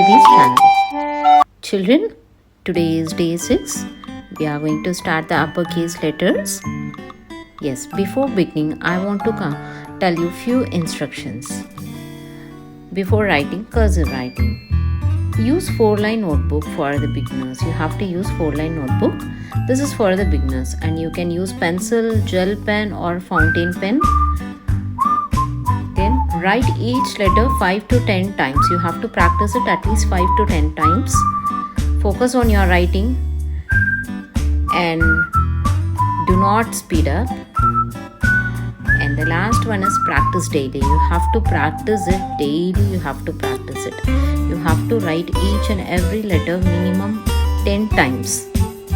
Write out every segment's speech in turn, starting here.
to this channel. Children, today is day 6. We are going to start the uppercase letters. Yes, before beginning, I want to tell you few instructions. Before writing, cursive writing. Use 4-line notebook for the beginners. You have to use 4-line notebook. This is for the beginners, and you can use pencil, gel pen or fountain pen. Then write each letter 5 to 10 times. You have to practice it at least 5 to 10 times. Focus on your writing and do not speed up. And the last one is practice daily. You have to practice it daily. You have to practice it. You have to write each and every letter minimum 10 times.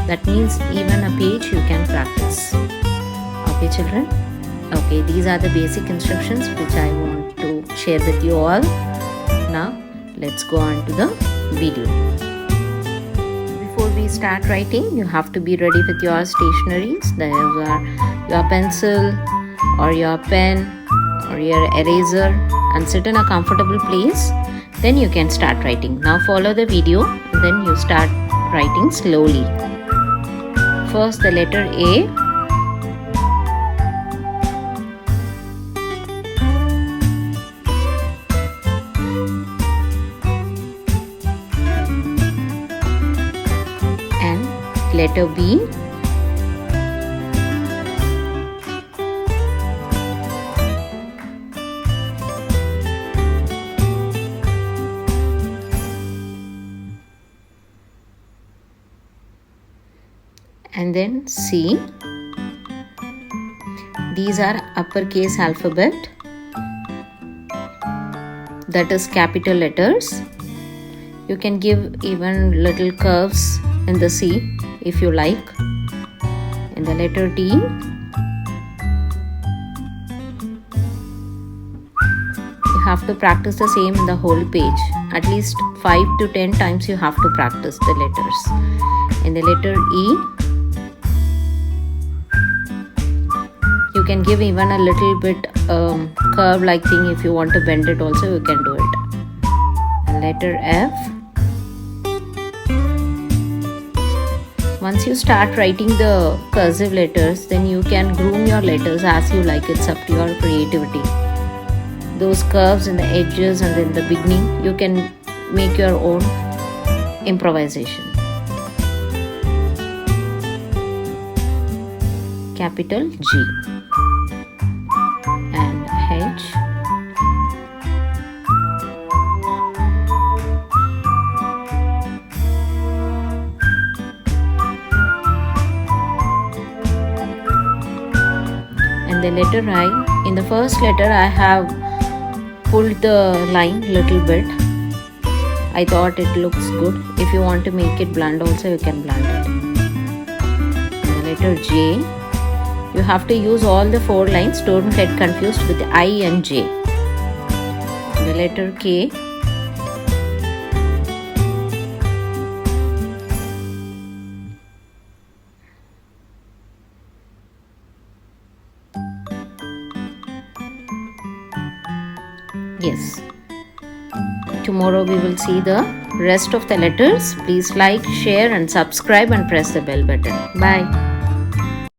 That means even a page you can practice. Okay, children? Okay, these are the basic instructions which I want to share with you all. Now, let's go on to the video. Before we start writing, you have to be ready with your stationeries. There are your pencil or your pen or your eraser, and sit in a comfortable place. Then you can start writing. Now follow the video and then you start writing slowly. First the letter A. And letter B. And then C. These are uppercase alphabet, that is capital letters. You can give even little curves in the C if you like. And the letter D. You have to practice the same in the whole page. At least 5 to 10 times you have to practice the letters. And the letter E. You can give even a little bit curve like thing. If you want to bend it also, you can do it. And letter F. Once you start writing the cursive letters, then you can groom your letters as you like. It's up to your creativity. Those curves in the edges and in the beginning, you can make your own improvisation. Capital G. And H. And the letter I. In the first letter I have pulled the line little bit. I thought it looks good. If you want to make it blunt also, you can blunt it. And the letter J. You have to use all the 4 lines. Don't get confused with I and J. The letter K. Yes. Tomorrow we will see the rest of the letters. Please like, share and subscribe and press the bell button. Bye.